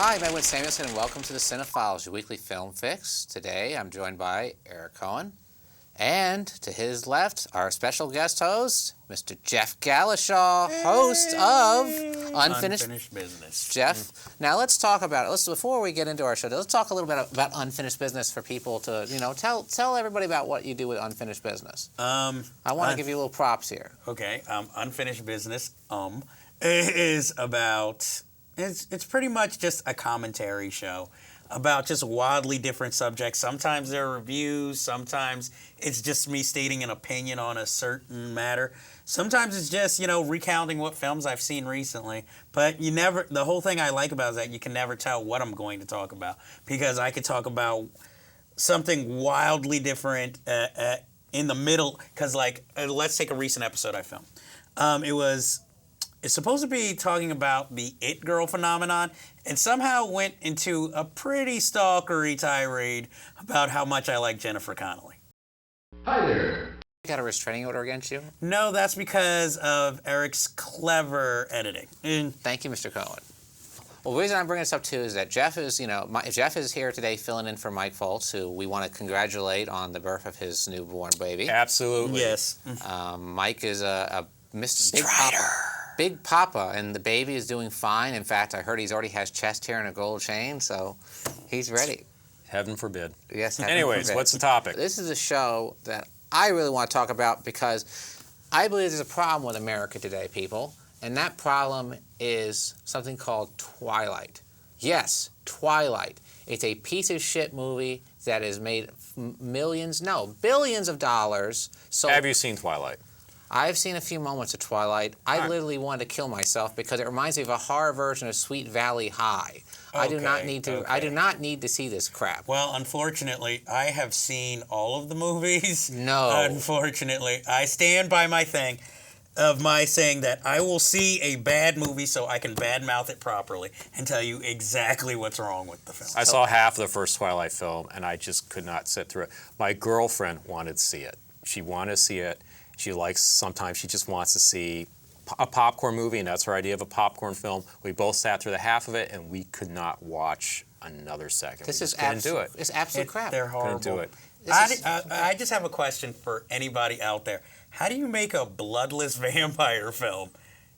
Hi, I'm Edwin Samuelson, and welcome to the CineFiles, your weekly film fix. Today, I'm joined by Eric Cohen, and to his left, our special guest host, Mr. Jeff Galashaw, host of Unfinished Business. Jeff, now let's talk about it. Before we get into our show, let's talk a little bit about Unfinished Business for people to, tell everybody about what you do with Unfinished Business. I want to give you a little props here. Okay, Unfinished Business is about. It's pretty much just a commentary show about just wildly different subjects. Sometimes there are reviews, sometimes it's just me stating an opinion on a certain matter. Sometimes it's just, recounting what films I've seen recently. But the whole thing I like about it is that you can never tell what I'm going to talk about, because I could talk about something wildly different in the middle, because let's take a recent episode I filmed. It's supposed to be talking about the It Girl phenomenon, and somehow went into a pretty stalkery tirade about how much I like Jennifer Connelly. Hi there. You got a restraining order against you? No, that's because of Eric's clever editing. Thank you, Mr. Cohen. Well, the reason I'm bringing this up too is that Jeff is, Jeff is here today filling in for Mike Foltz, who we want to congratulate on the birth of his newborn baby. Absolutely. Yes. Mike is a Mr. Big Strider. Papa, and the baby is doing fine. In fact, I heard he's already has chest hair and a gold chain, so he's ready. Heaven forbid. Yes. Heaven Anyways, forbid. what's the topic? This is a show that I really want to talk about because I believe there's a problem with America today, people, and that problem is something called Twilight. Yes, Twilight. It's a piece of shit movie that has made billions of dollars. So have you seen Twilight? I've seen a few moments of Twilight. I literally wanted to kill myself because it reminds me of a horror version of Sweet Valley High. I do not need to. I do not need to see this crap. Well, unfortunately, I have seen all of the movies. No. Unfortunately, I stand by my thing of my saying that I will see a bad movie so I can badmouth it properly and tell you exactly what's wrong with the film. I saw half of the first Twilight film, and I just could not sit through it. My girlfriend wanted to see it. She wanted to see it. Sometimes she just wants to see a popcorn movie, and that's her idea of a popcorn film. We both sat through the half of it, and we could not watch another second. This we is couldn't do it. It's absolute crap. They're horrible. Couldn't do it. I just have a question for anybody out there. How do you make a bloodless vampire film?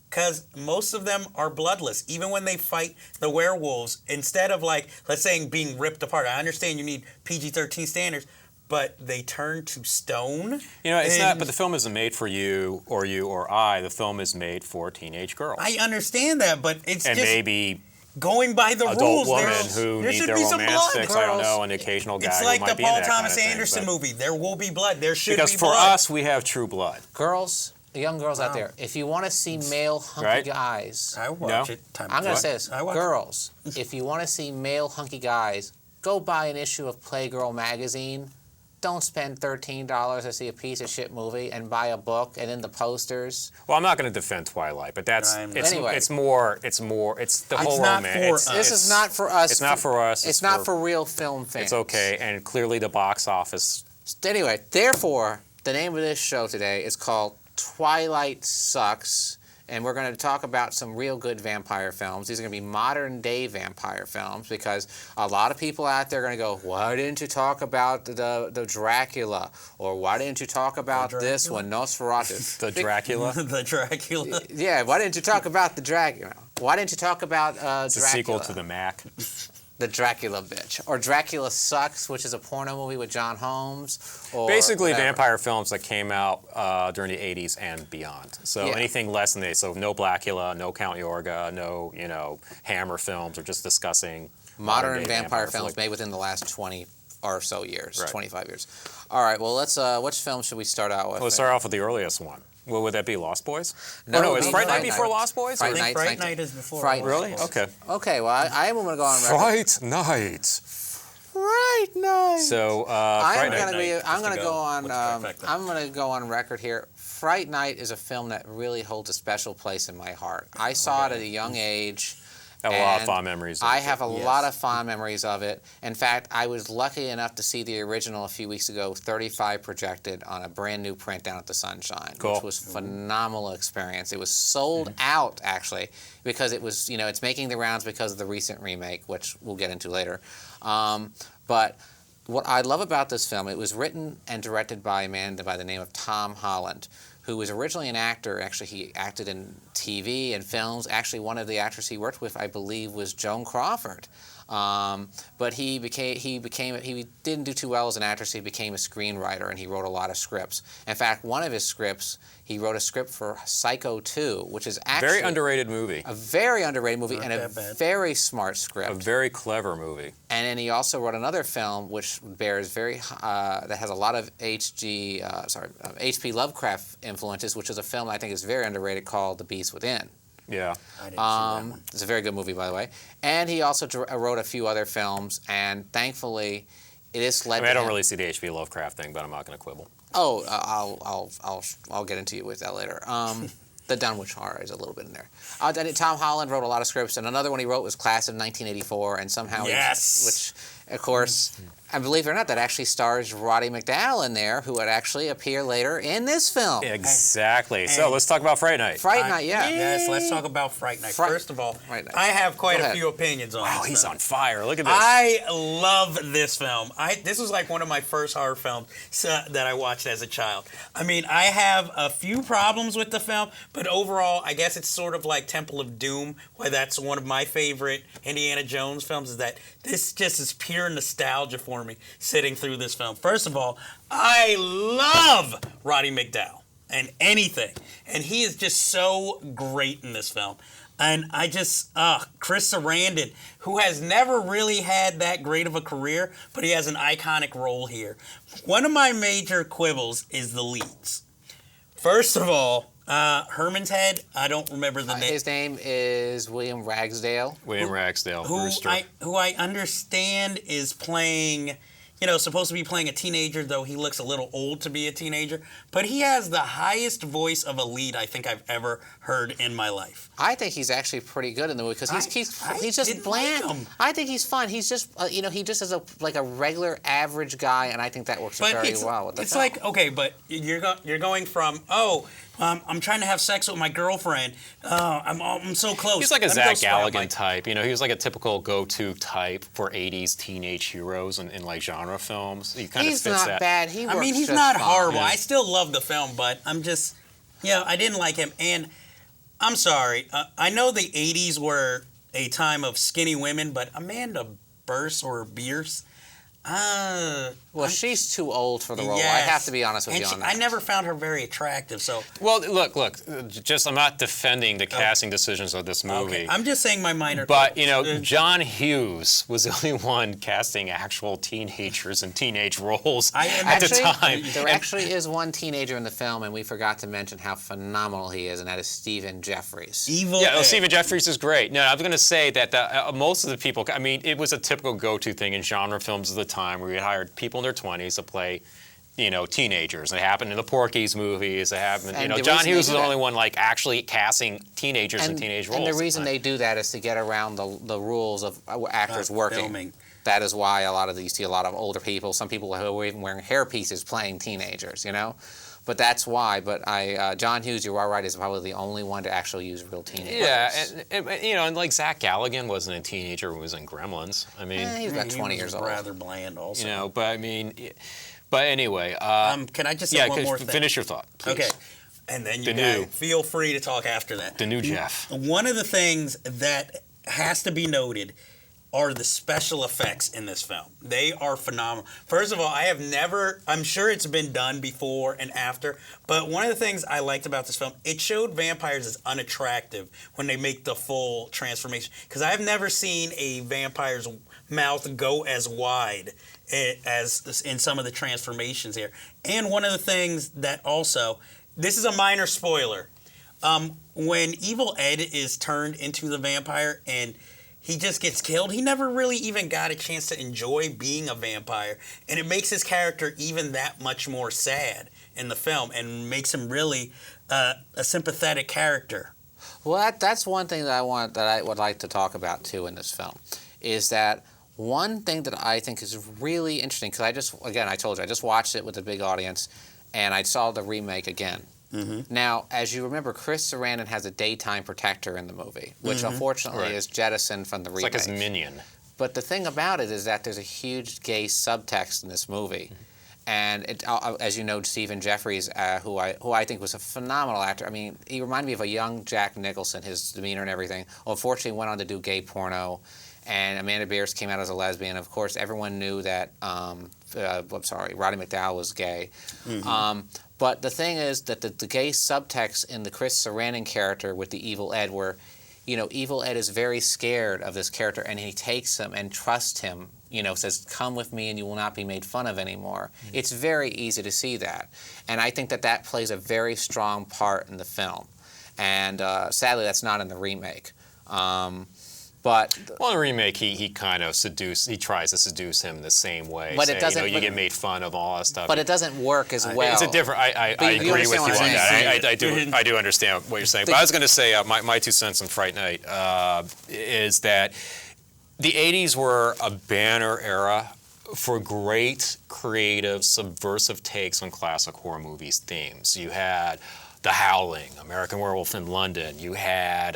Because most of them are bloodless. Even when they fight the werewolves, instead of let's say being ripped apart. I understand you need PG-13 standards, but they turn to stone. It's not. But the film isn't made for you or I. The film is made for teenage girls. I understand that, but it's and just maybe going by the adult rules. women who there need should their be some romance blood. fix. I don't know, an occasional guy It's who like might the be in Paul that kind Thomas of thing, Anderson but- movie. There will be blood. There should Because be for blood. us, we have true blood. Girls, young girls out there, if you want to see male hunky guys, I watch it. I'm going to say this. Girls, if you want to see male hunky guys, go buy an issue of Playgirl magazine. Don't spend $13 to see a piece of shit movie and buy a book and then the posters. Well, I'm not going to defend Twilight, but it's the whole not romance. for us. This is not for us. It's not for us. It's not for real film fans. It's okay, and clearly the box office. Anyway, therefore, the name of this show today is called Twilight Sucks, and we're going to talk about some real good vampire films. These are going to be modern-day vampire films because a lot of people out there are going to go, why didn't you talk about the Dracula? Or why didn't you talk about this one, Nosferatu? The Dracula? The Dracula. Yeah, why didn't you talk about the Dracula? Why didn't you talk about Dracula? It's a sequel to the Mac. The Dracula bitch. Or Dracula Sucks, which is a porno movie with John Holmes. Or basically whatever. vampire films that came out during the 80s and beyond. So anything less than this. So no Blackula, no Count Yorga, no, Hammer films, or just discussing modern vampire films made within the last 20 or so years, 25 years. All right, well, let's. Which film should we start out with? Let's start off with the earliest one. Well, would that be Lost Boys? No, is Fright Night before Lost Boys? I think Fright Night is before. Really? Okay. Okay, well, I am going to go on record. Fright Night. Fright Night. So, Fright Night. I'm going to go on record here. Fright Night is a film that really holds a special place in my heart. I saw it at a young age, I have a lot of And fond memories. I of have it. a lot of fond memories of it. In fact, I was lucky enough to see the original a few weeks ago, 35 projected on a brand new print down at the Sunshine, Cool. which was a phenomenal experience. It was sold out, actually, because it was, it's making the rounds because of the recent remake, which we'll get into later. But what I love about this film, it was written and directed by a man by the name of Tom Holland, who was originally an actor. Actually, he acted in TV and films. Actually, one of the actors he worked with, I believe, was Joan Crawford. But he didn't do too well as an actor, so he became a screenwriter, and he wrote a lot of scripts. In fact, one of his scripts, he wrote a script for Psycho 2, which is actually Very underrated movie. a very underrated movie Not and a that bad. very smart script. A very clever movie. And then he also wrote another film which bears that has a lot of H.P. Lovecraft influences, which is a film I think is very underrated called The Beast Within. Yeah. I didn't see that one. It's a very good movie, by the way. And he also wrote a few other films, and thankfully, it is led. I to don't him. really see the H.P. Lovecraft thing, but I'm not going to quibble. Oh, I'll get into you with that later. The Dunwich Horror is a little bit in there. Tom Holland wrote a lot of scripts, and another one he wrote was Class of 1984, and somehow Yes. which, of course, and believe it or not, that actually stars Roddy McDowall in there, who would actually appear later in this film. Exactly. So let's talk about Fright Night. Fright Night, yeah. Yes, let's talk about Fright Night. First of all, Fright Night. I have quite Go a ahead. few opinions on Wow, this he's film. on fire. Look at this. I love this film. This was like one of my first horror films that I watched as a child. I mean, I have a few problems with the film, but overall, I guess it's sort of like Temple of Doom, why that's one of my favorite Indiana Jones films, is that this just is pure nostalgia for me sitting through this film. First of all, I love Roddy McDowall and anything, and he is just so great in this film. And I just, Chris Sarandon, who has never really had that great of a career, but he has an iconic role here. One of my major quibbles is the leads. First of all, Herman's Head, I don't remember the name. His name is William Ragsdale. William Ragsdale, Who Brewster. I understand is playing, supposed to be playing a teenager, though he looks a little old to be a teenager. But he has the highest voice of a lead I think I've ever heard in my life. I think he's actually pretty good in the movie because I he's just didn't bland. like him. I think he's fun. He's just he just is like a regular average guy, and I think that works But very it's, well with the it's film. like, okay, but you're going from, I'm trying to have sex with my girlfriend. I'm so close. He's like a Let me go Zach sprout my- Galligan type. He was like a typical go-to type for 80s teenage heroes in like genre films. He kind He's of fits not that. bad. He works he's just not fine. horrible. Yeah. I still love the film, but I'm just, I didn't like him. And I'm sorry. I know the 80s were a time of skinny women, but Amanda Bierce, Well, she's too old for the role. I yes. have to be honest with And you on I that. never found her very attractive, so. Well, look. I'm not defending the casting decisions of this movie. Okay. I'm just saying my minor. But, quibbles. John Hughes was the only one casting actual teenagers in teenage roles at the time. There actually is one teenager in the film, and we forgot to mention how phenomenal he is, and that is Stephen Jeffries. Evil. Yeah, Ed. Stephen Jeffries is great. No, I was going to say that most of the people, it was a typical go-to thing in genre films of the time where you hired people in their 20s to play, teenagers. It happened in the Porky's movies. It happened, And the John reason Hughes they was do the only that- one actually casting teenagers in teenage roles. And the at the reason time. they do that is to get around the rules of actors working. filming. That is why you see a lot of older people, some people who are even wearing hair pieces playing teenagers, But that's why. But John Hughes, you are right, is probably the only one to actually use real teenagers. Yeah, and like Zach Galligan wasn't a teenager who was in Gremlins. He's about He 20 was years old. rather bland, also. But anyway. Can I just say one more thing? Finish your thought, please. Okay. And then you The guys new. feel free to talk after that. The new Jeff. One of the things that has to be noted are the special effects in this film. They are phenomenal. First of all, I'm sure it's been done before and after, but one of the things I liked about this film, it showed vampires as unattractive when they make the full transformation. Because I've never seen a vampire's mouth go as wide as in some of the transformations here. And one of the things that also, this is a minor spoiler, when Evil Ed is turned into the vampire and he just gets killed, he never really even got a chance to enjoy being a vampire. And it makes his character even that much more sad in the film and makes him really a sympathetic character. Well, that's one thing that I would like to talk about too in this film, is that one thing that I think is really interesting, because I told you, I just watched it with a big audience, and I saw the remake again. Now, as you remember, Chris Sarandon has a daytime protector in the movie, which unfortunately is jettisoned from the remake. It's like his minion. But the thing about it is that there's a huge gay subtext in this movie. And as you know, Stephen Jeffries, who I think was a phenomenal actor. I mean, he reminded me of a young Jack Nicholson, his demeanor and everything. Unfortunately, went on to do gay porno. And Amanda Beers came out as a lesbian. Of course, everyone knew that, Roddy McDowall was gay. But the thing is that the gay subtext in the Chris Sarandon character with the Evil Ed, where, Evil Ed is very scared of this character, and he takes him and trusts him, says, come with me and you will not be made fun of anymore. It's very easy to see that. And I think that plays a very strong part in the film. And sadly, that's not in the remake. But in the remake, he kind of tries to seduce him the same way. But it doesn't. You get made fun of, all that stuff. But it doesn't work as well. It's a different. I agree with you on that. I do understand what you're saying. But I was going to say my 2 cents on Fright Night is that the '80s were a banner era for great, creative, subversive takes on classic horror movies themes. You had The Howling, American Werewolf in London. You had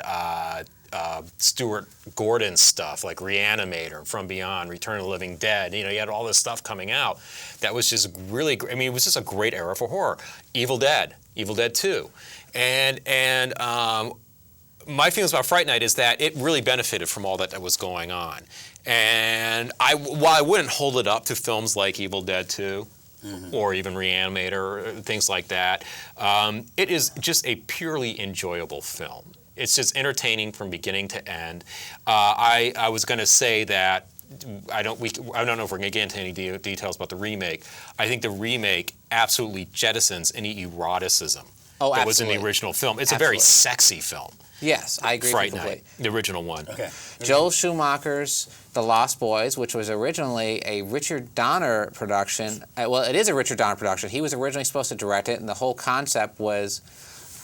Stuart Gordon stuff like Reanimator, From Beyond, Return of the Living Dead. You had all this stuff coming out that was just really, it was just a great era for horror. Evil Dead 2. And my feelings about Fright Night is that it really benefited from all that was going on. And while I wouldn't hold it up to films like Evil Dead 2, or even Reanimator, or things like that, it is just a purely enjoyable film. It's just entertaining from beginning to end. I was going to say that I don't know if we're going to get into any details about the remake. I think the remake absolutely jettisons any eroticism that was in the original film. It's a very sexy film. Yes, I agree Fright completely. Night, the original one. Okay. Joel Schumacher's The Lost Boys, which was originally a Richard Donner production. Well, it is a Richard Donner production. He was originally supposed to direct it, and the whole concept was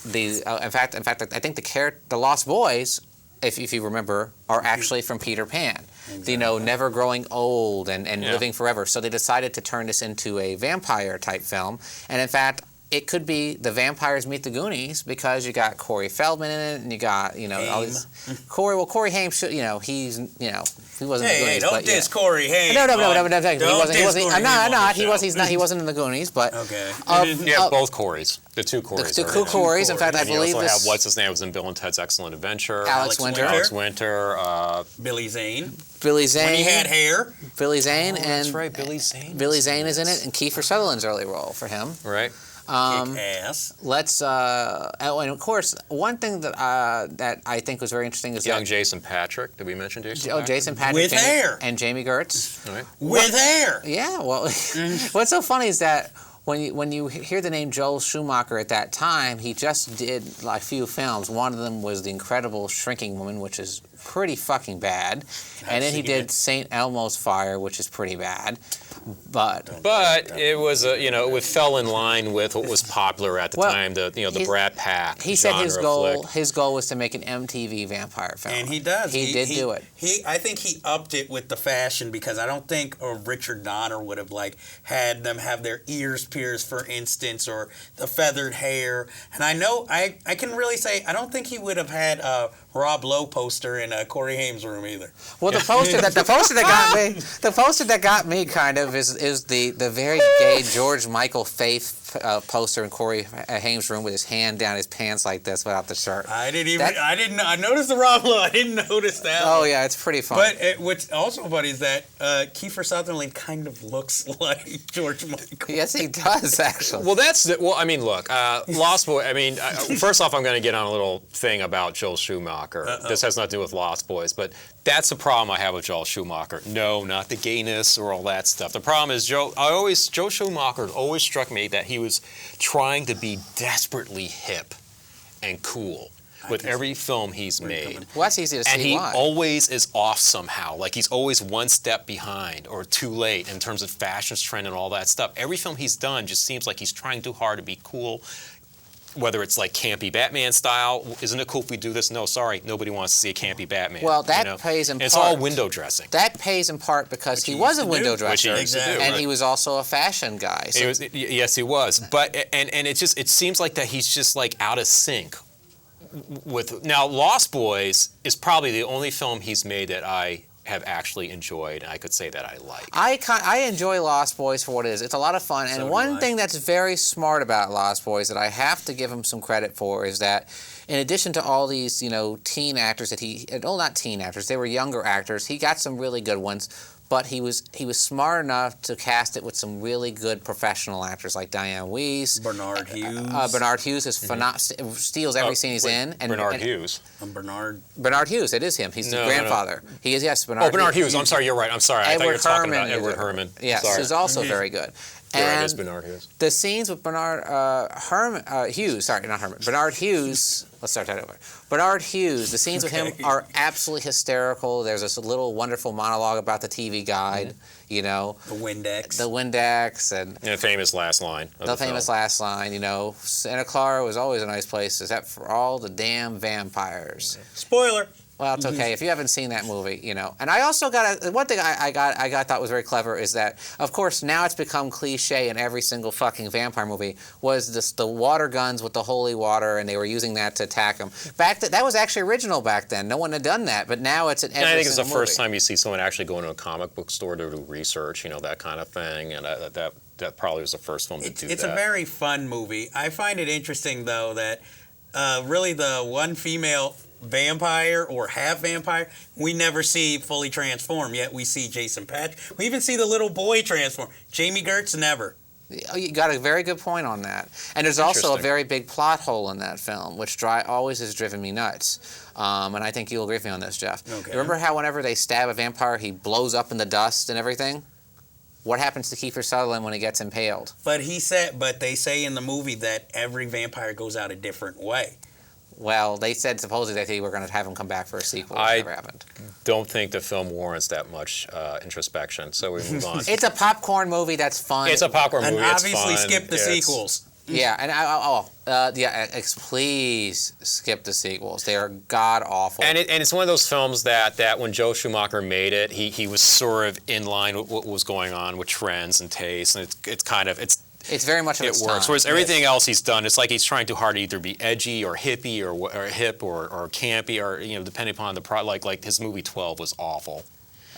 in fact, I think the Lost Boys, if you remember, are actually from Peter Pan. Exactly. Never growing old and living forever. So they decided to turn this into a vampire type film, and in fact, it could be The Vampires Meet the Goonies, because you got Corey Feldman in it, and you got all these Corey Haim. He wasn't in the Goonies. Hey, don't diss Corey Haim. No. He wasn't in the Goonies, but okay. Both Corys. The two Corys. The two Corys. In fact, I believe you also have what's his name was in Bill and Ted's Excellent Adventure. Alex Winter. Billy Zane. When he had hair. Billy Zane and that's right. Billy Zane. Billy Zane is in it, and Kiefer Sutherland's early role for him. Right. Kick-ass. Let's and of course, one thing that I think was very interesting is young Jason Patric. Did we mention Jason? Oh, Jason Patric with hair and Jamie Gertz. Right. With hair. Yeah. Well, what's so funny is that when you hear the name Joel Schumacher at that time, he just did a few films. One of them was The Incredible Shrinking Woman, which is pretty fucking bad, and then he did St. Elmo's Fire, which is pretty bad. But it was it fell in line with what was popular at the time. The Brat Pack. He said his goal was to make an MTV vampire film, and he does. He did do it. I think he upped it with the fashion, because I don't think Richard Donner would have had them have their ears pierced, for instance, or the feathered hair. And I know I can really say I don't think he would have had a Rob Lowe poster in Corey Haim's room either. Well, the poster that got me kind of is the very gay George Michael Faith poster in Corey Haim's room with his hand down his pants like this without the shirt. I noticed the Rob Lowe. I didn't notice that. Oh yeah, it's pretty fun. But what's also funny is that Kiefer Sutherland kind of looks like George Michael. Yes, he does actually. Well, look, Lost Boys. First off, I'm going to get on a little thing about Joel Schumacher. This has nothing to do with Lost Boys, but that's the problem I have with Joel Schumacher. No, not the gayness or all that stuff. The problem is Joel Schumacher always struck me that he was trying to be desperately hip and cool with every film he's made. Well, that's easy to see. And he why. always is off somehow. Like he's always one step behind or too late in terms of fashion trend and all that stuff. Every film he's done just seems like he's trying too hard to be cool whether it's like campy Batman style. Isn't it cool if we do this? No, sorry, nobody wants to see a campy Batman. Well, that you know? pays in And part. it's all window dressing. That pays in part because he he was used a to window do. Which he dresser, used to do, and right. he was also a fashion guy. So Yes, he was. But and it seems like that he's just like out of sync with. Now, Lost Boys is probably the only film he's made that I have actually enjoyed, and I could say that I like. I enjoy Lost Boys for what it is. It's a lot of fun. And So do one I. thing that's very smart about Lost Boys that I have to give him some credit for is that in addition to all these, teen actors that not teen actors, they were younger actors, he got some really good ones. But he was smart enough to cast it with some really good professional actors like Diane Weiss. Bernard Hughes. Bernard Hughes is steals every scene he's in. And Bernard Hughes. Bernard Hughes, it is him. He's the grandfather. He is, yes, Bernard. Oh, Bernard Hughes. I'm sorry, you're right. I'm sorry. I thought you were talking about Herman Edward is- Herman. Yes, sorry. is also very good. You're right, it's And Bernard Hughes. the scenes with Bernard Hughes, sorry, not Herman, Bernard Hughes. Let's start that over. Bernard Hughes. The scenes with him are absolutely hysterical. There's this little wonderful monologue about the TV guide, The Windex. the Windex, and And a famous last line. Of the the famous film. last line. Santa Clara was always a nice place, except for all the damn vampires. Spoiler. Well, it's okay if you haven't seen that movie, And I also got one thing I thought was very clever is that, of course, now it's become cliche in every single fucking vampire movie was the water guns with the holy water, and they were using that to attack them. That was actually original back then. No one had done that, but now it's in every And I think it's the single first movie. time you see someone actually go into a comic book store to do research, that kind of thing, and that probably was the first film to do It's that. a very fun movie. I find it interesting, though, that really the one female vampire or half vampire we never see fully transform, yet we see Jason Patrick. We even see the little boy transform. Jamie Gertz never. You got a very good point on that. And there's also a Interesting. very big plot hole in that film, which always has driven me nuts. And I think you'll agree with me on this, Jeff. Okay. Remember how whenever they stab a vampire, he blows up in the dust and everything? What happens to Kiefer Sutherland when he gets impaled? But they say in the movie that every vampire goes out a different way. Well, they said supposedly that they were going to have him come back for a sequel, which I- never happened. Don't think the film warrants that much introspection, so we move on. It's a popcorn movie that's fun. It's a popcorn And movie. It's obviously fun. skip the It's- sequels. Yeah, and please skip the sequels. They are god awful. And it's one of those films that when Joe Schumacher made it, he was sort of in line with what was going on with trends and tastes, and it's very much of it its works. time. Whereas everything else he's done, it's like he's trying too hard to either be edgy or hippie or hip or campy or depending upon the like his movie 12 was awful.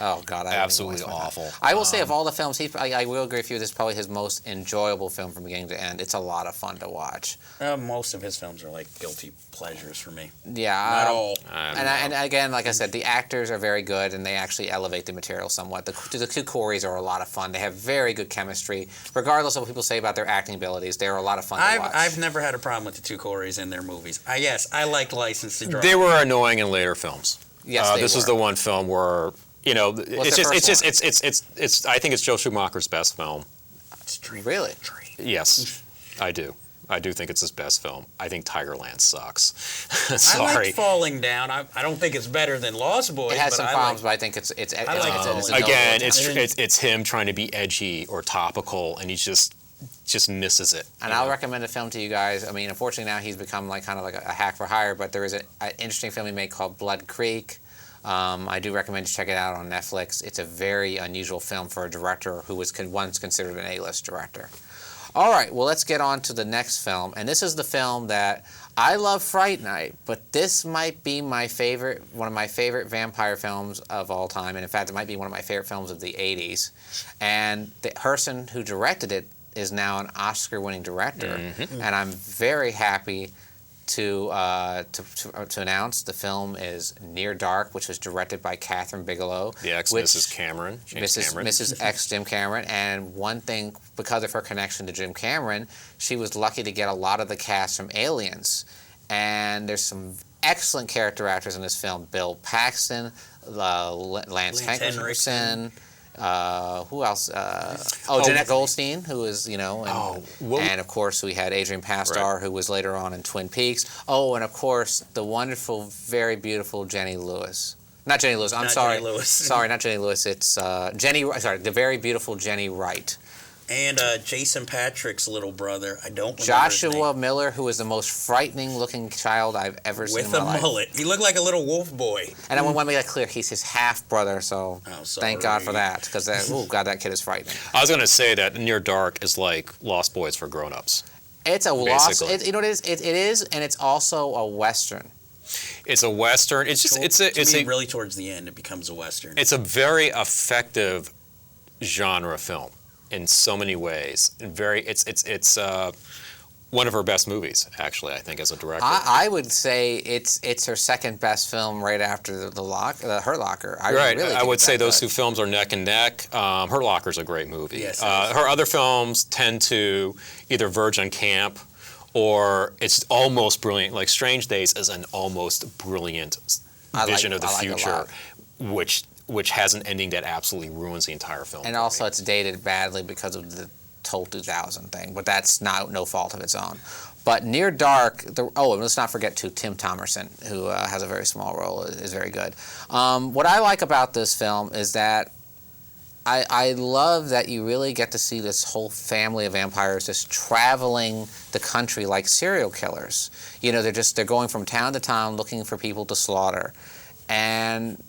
Oh God, I Absolutely awful. I will say of all the films, I will agree with you. This is probably his most enjoyable film from beginning to end. It's a lot of fun to watch. Most of his films are like guilty pleasures for me. Yeah, Not all. And again, like I said, the actors are very good, and they actually elevate the material somewhat. The two Coreys are a lot of fun. They have very good chemistry, regardless of what people say about their acting abilities. They're a lot of fun to watch. I've never had a problem with the two Coreys in their movies. Yes, I liked License to Drive. They were annoying in later films. Yes, they this were. is the one film where What's their first one? I think it's Joe Schumacher's best film. Really? Yes, I do. I do think it's his best film. I think Tigerland sucks. I Sorry. like Falling Down. I don't think it's better than Lost Boys. It has but some I problems, like, but I think it's like a Again, notable it's him trying to be edgy or topical, and he just misses it. And I'll recommend a film to you guys. I mean, unfortunately now he's become kind of like a hack for hire, but there is an interesting film he made called Blood Creek. I do recommend you check it out on Netflix. It's a very unusual film for a director who was once considered an A-list director. All right, well, let's get on to the next film. And this is the film that I love, Fright Night, but this might be one of my favorite vampire films of all time. And in fact, it might be one of my favorite films of the 80s. And the person who directed it is now an Oscar-winning director. Mm-hmm. And I'm very happy to announce the film is Near Dark, which was directed by Catherine Bigelow. The ex-Mrs. Cameron. Mrs. X Jim Cameron. And one thing, because of her connection to Jim Cameron, she was lucky to get a lot of the cast from Aliens. And there's some excellent character actors in this film. Bill Paxton, Lance Henriksen. Who else? Jeanette Goldstein, who is, and of course we had Adrian Pastar, Right. who was later on in Twin Peaks. Oh, and of course the wonderful, very beautiful Jenny Lewis. Not Jenny Lewis. I'm Not sorry. Jenny Lewis. Sorry, not Jenny Lewis. It's the very beautiful Jenny Wright. And Jason Patrick's little brother. I don't remember his Joshua name. Miller, who is the most frightening-looking child I've ever seen in With my a life. mullet. He looked like a little wolf boy. And I want to make that clear. He's his half-brother, so Oh, thank God for sorry. that. Because, oh, God, that kid is frightening. I was going to say that Near Dark is like Lost Boys for grown-ups. It's a lost. Basically. You know what it is? It is, and it's also a Western. It's a Western. It's just Really towards the end, it becomes a Western. it's a very effective genre film in so many ways. And it's one of her best movies, actually, I think, as a director. I would say it's her second best film right after the Hurt Locker. I Right, really I think would it's say that those good. two films are neck and neck. Hurt Locker's a great movie. Yes, it is. Her other films tend to either verge on camp or it's almost brilliant. Like Strange Days is an almost brilliant vision of the I like it a future, lot. which has an ending that absolutely ruins the entire film. And for also, me. it's dated badly because of the Toll 2000 thing, but that's no fault of its own. But Near Dark, and let's not forget too, Tim Thomerson, who has a very small role, is very good. What I like about this film is that I love that you really get to see this whole family of vampires just traveling the country like serial killers. You know, they're going from town to town looking for people to slaughter, and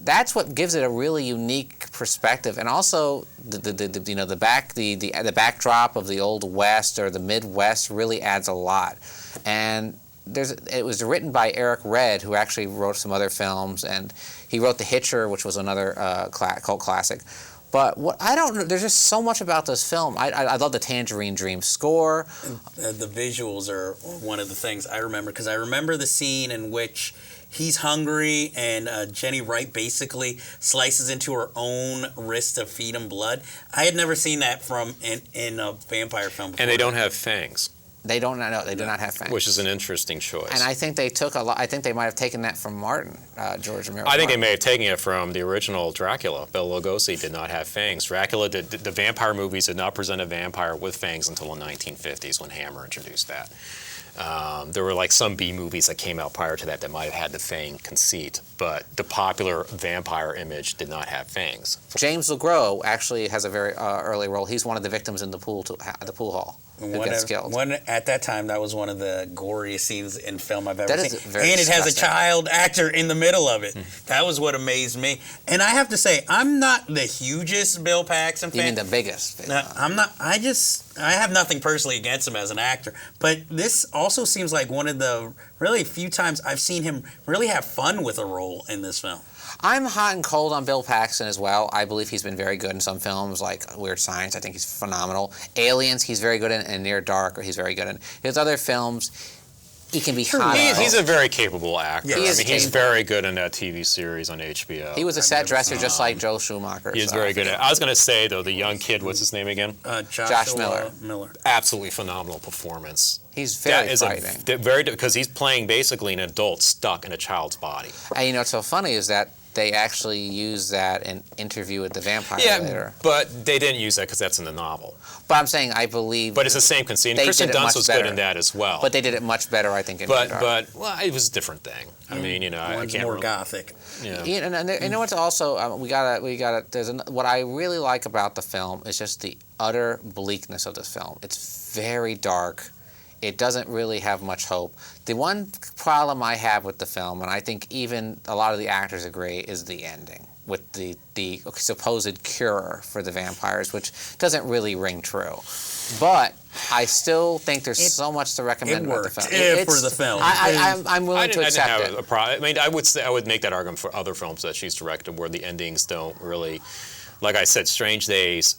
that's what gives it a really unique perspective. And also the backdrop of the Old West or the Midwest really adds a lot. And it was written by Eric Red, who actually wrote some other films, and he wrote The Hitcher, which was another cult classic. But I don't know. There's just so much about this film. I love the Tangerine Dream score. The visuals are one of the things I remember, because I remember the scene in which he's hungry and Jenny Wright basically slices into her own wrist to feed him blood. I had never seen that in a vampire film before. And they don't have fangs, They do not have fangs. which is an interesting choice. And I think they took a lot. I think they might have taken that from Martin, George Romero. I think they Martin. may have taken it from the original Dracula. Bela Lugosi did not have fangs. The vampire movies did not present a vampire with fangs until the 1950s when Hammer introduced that. There were like some B movies that came out prior to that might have had the fang conceit, but the popular vampire image did not have fangs. James LeGros actually has a very early role. He's one of the victims in the pool hall who gets killed. At that time, that was one of the goriest scenes in film I've ever That is seen. very And it has a disgusting. child actor in the middle of it. That was what amazed me. And I have to say, I'm not the hugest Bill Paxton fan. You mean the biggest? No, I'm not. I have nothing personally against him as an actor, but this also seems like one of the really few times I've seen him really have fun with a role in this film. I'm hot and cold on Bill Paxton as well. I believe he's been very good in some films like Weird Science. I think he's phenomenal. Aliens, he's very good in, and Near Dark, he's very good in. His other films, he can be hot. He's a very capable actor. Yeah, he is he's capable. very good in that TV series on HBO. He was a set dresser just like Joel Schumacher. He is so. very good at it. I was going to say, though, the young kid, what's his name again? Josh Miller. Absolutely phenomenal performance. He's very That is frightening. because he's playing basically an adult stuck in a child's body. And you know what's so funny is that they actually use that in Interview with the Vampire later. But they didn't use that because that's in the novel. But I'm saying I believe. But it's the same conceit. And They Kristen did it Dunst much was better. good in that as well. But they did it much better, I think. In Near Dark. Well, it was a different thing. I mean, I One's can't more really- gothic. Yeah. Yeah, and you know what's also we gotta. What I really like about the film is just the utter bleakness of this film. It's very dark. It doesn't really have much hope. The one problem I have with the film, and I think even a lot of the actors agree, is the ending with the supposed cure for the vampires, which doesn't really ring true. But I still think there's so much to recommend about the worked film. for the film. I'm willing to I didn't accept have it. a problem. I mean, I would make that argument for other films that she's directed where the endings don't really, like I said, Strange Days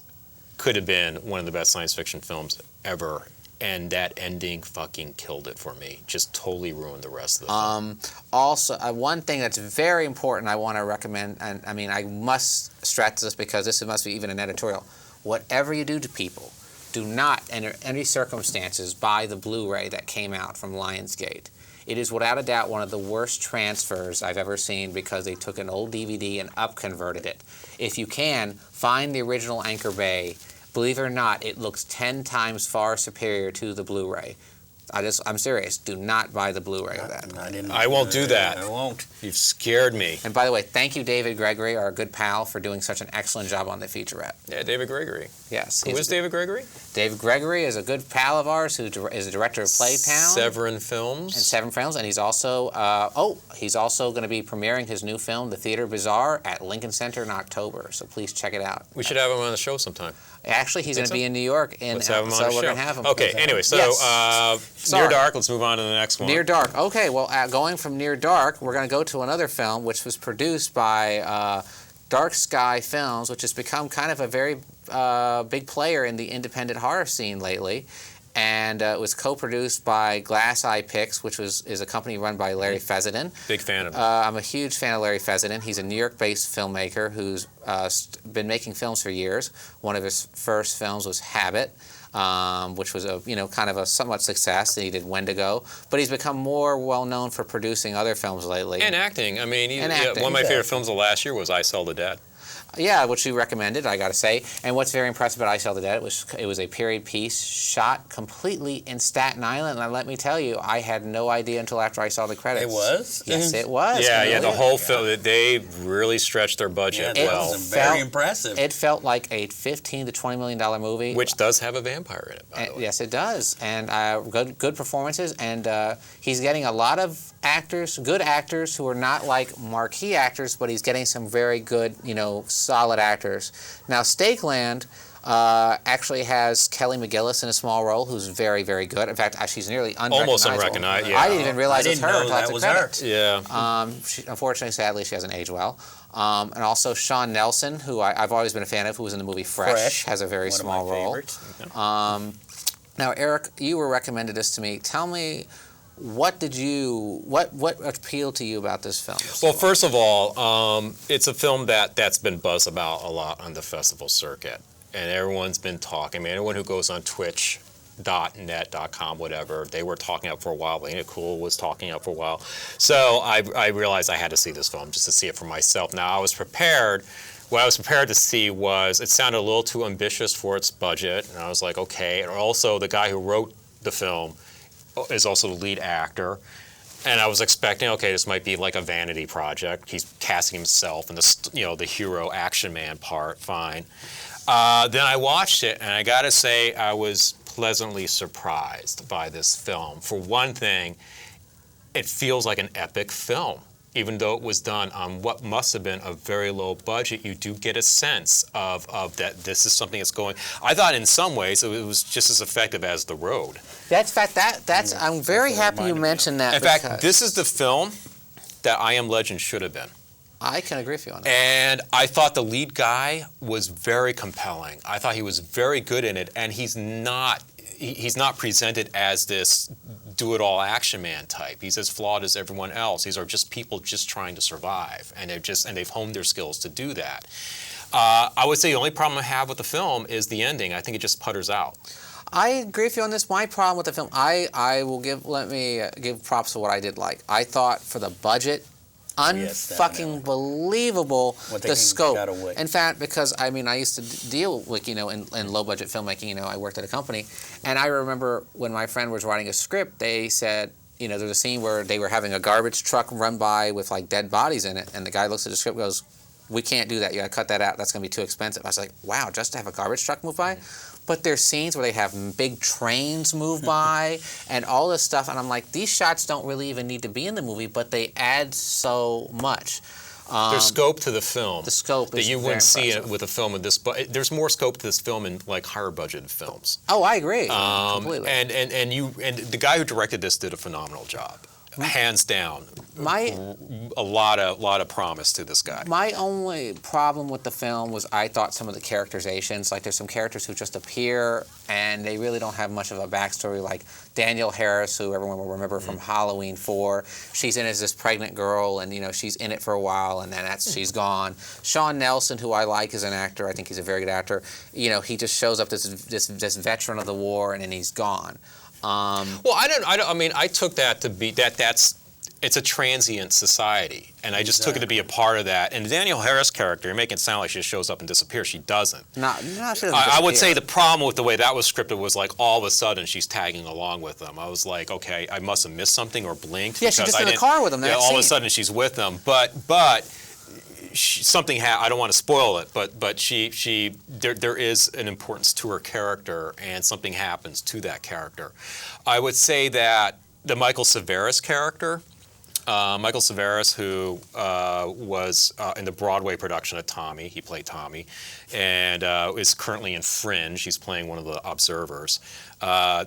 could have been one of the best science fiction films ever. And that ending fucking killed it for me. Just totally ruined the rest of the film. Also, one thing that's very important I want to recommend, and I mean, I must stress this because this must be even an editorial. Whatever you do to people, do not, under any circumstances, buy the Blu-ray that came out from Lionsgate. It is without a doubt one of the worst transfers I've ever seen because they took an old DVD and up-converted it. If you can, find the original Anchor Bay. Believe it or not, it looks 10 times far superior to the Blu-ray. I'm serious. Do not buy the Blu-ray of that. I won't do that. I won't. You've scared me. And by the way, thank you, David Gregory, our good pal, for doing such an excellent job on the featurette. Yeah, David Gregory. Yes. Who is David Gregory? David Gregory is a good pal of ours who is a director of Playtown. Severin Films. And Seven Films, and he's also going to be premiering his new film, The Theater Bazaar, at Lincoln Center in October. So please check it out. We should have him on the show sometime. Actually, he's going to be in New York, Let's have him on the so we're show. going to have him. Okay. Anyway, so Yes. Near Dark. Let's move on to the next one. Near Dark. Okay, well, going from Near Dark, we're going to go to another film which was produced by Dark Sky Films, which has become kind of a very big player in the independent horror scene lately. And it was co-produced by Glass Eye Pix, which is a company run by Larry Fessenden. Big fan of him. I'm a huge fan of Larry Fessenden. He's a New York-based filmmaker who's been making films for years. One of his first films was Habit, which was kind of a somewhat success. And he did Wendigo, but he's become more well-known for producing other films lately. And acting. I mean, acting. One of my favorite films of last year was I Sell the Dead. Yeah, which you recommended, I got to say. And what's very impressive about I Sell the Dead, it was a period piece shot completely in Staten Island. And let me tell you, I had no idea until after I saw the credits. It was? Yes, it was. Yeah, the whole film, they really stretched their budget well. It was very impressive. It felt like a $15 to $20 million movie. Which does have a vampire in it, by the way. Yes, it does. And good performances. And he's getting a lot of good actors who are not like marquee actors, but he's getting some very good, solid actors. Now, Stakeland actually has Kelly McGillis in a small role, who's very, very good. In fact, she's nearly unrecognizable. Almost unrecognized, yeah. I didn't even realize it's her until I took credits. Yeah. Unfortunately, sadly, she hasn't aged well. And also Sean Nelson, who I've always been a fan of, who was in the movie Fresh, has a very small role. Now, Eric, you were recommended this to me. Tell me, what appealed to you about this film? Well, first of all, it's a film that's been buzzed about a lot on the festival circuit, and everyone's been talking. I mean, anyone who goes on Twitch.net.com, whatever, they were talking up for a while. Ain't It Cool was talking up for a while. So I realized I had to see this film just to see it for myself. Now, I was prepared. What I was prepared to see was it sounded a little too ambitious for its budget, and I was like, okay. And also, the guy who wrote the film is also the lead actor, and I was expecting, okay, this might be like a vanity project. He's casting himself in the hero action man part, fine. Then I watched it, and I gotta say, I was pleasantly surprised by this film. For one thing, it feels like an epic film. Even though it was done on what must have been a very low budget, you do get a sense of that this is something that's going. I thought in some ways it was just as effective as The Road. I'm very happy you mentioned that. In fact, this is the film that I Am Legend should have been. I can agree with you on that. And I thought the lead guy was very compelling. I thought he was very good in it, and he's not presented as this do-it-all action man type. He's as flawed as everyone else. These are just people just trying to survive, and they've honed their skills to do that. I would say the only problem I have with the film is the ending. I think it just putters out. I agree with you on this. My problem with the film, let me give props to what I did like. I thought for the budget, unfucking believable the scope. In fact, because I used to deal with in low budget filmmaking. I worked at a company, and I remember when my friend was writing a script, they said, there's a scene where they were having a garbage truck run by with like dead bodies in it, and the guy looks at the script and goes, "We can't do that. You got to cut that out. That's going to be too expensive." I was like, "Wow, just to have a garbage truck move by?" But there's scenes where they have big trains move by and all this stuff. And I'm like, these shots don't really even need to be in the movie, but they add so much. There's scope to the film. The scope is that you wouldn't see impressive. it with a film of this. But there's more scope to this film in like higher budgeted films. Oh, I agree completely. And the guy who directed this did a phenomenal job. Hands down, a lot of promise to this guy. My only problem with the film was I thought some of the characterizations, like there's some characters who just appear and they really don't have much of a backstory, like Danielle Harris, who everyone will remember from Halloween 4. She's in as this pregnant girl, and she's in it for a while, and then she's gone. Sean Nelson, who I like as an actor, I think he's a very good actor. He just shows up this veteran of the war, and then he's gone. Well, I took that to be that's it's a transient society, and I just took it to be a part of that. And Danielle Harris' character, you're making it sound like she just shows up and disappears. She doesn't. No, she doesn't I would disappear. say the problem with the way that was scripted was like all of a sudden she's tagging along with them. I was like, okay, I must have missed something or blinked. Yeah, she's because just I in the didn't- car with them. Yeah, all of a sudden she's with them, but something I don't want to spoil it, but there is an importance to her character, and something happens to that character. I would say that the Michael Severus character. Michael Severus, who was in the Broadway production of Tommy, he played Tommy, and is currently in Fringe. He's playing one of the observers.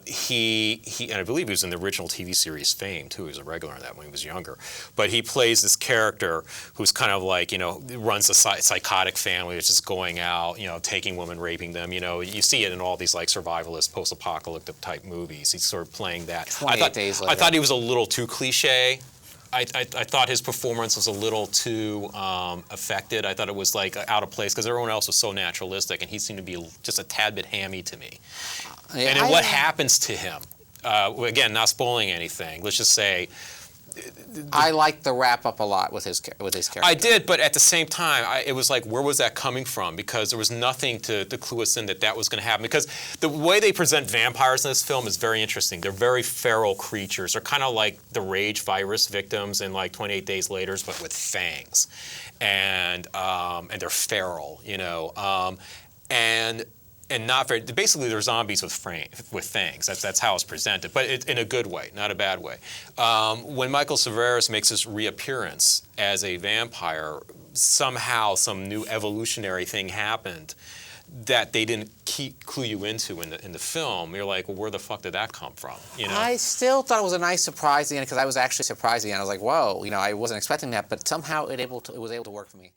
He and I believe he was in the original TV series Fame too. He was a regular in that when he was younger. But he plays this character who's kind of like, runs a psychotic family that's just going out, taking women, raping them. You see it in all these like survivalist, post-apocalyptic type movies. He's sort of playing that. 28 Days Later. I thought he was a little too cliche. I thought his performance was a little too affected. I thought it was like out of place because everyone else was so naturalistic, and he seemed to be just a tad bit hammy to me. Yeah, And then what happens to him? Again, not spoiling anything. Let's just say I liked the wrap up a lot with his character. I did, but at the same time, it was like, where was that coming from? Because there was nothing to clue us in that was going to happen. Because the way they present vampires in this film is very interesting. They're very feral creatures. They're kind of like the rage virus victims in like 28 Days Later, but with fangs, and they're feral, and not very. Basically, they're zombies with fangs. That's how it's presented, but in a good way, not a bad way. When Michael Severus makes his reappearance as a vampire, somehow some new evolutionary thing happened that they didn't clue you into in the film. You're like, well, where the fuck did that come from? I still thought it was a nice surprise at the end because I was actually surprised at the end. I was like, whoa, I wasn't expecting that, but somehow it was able to work for me.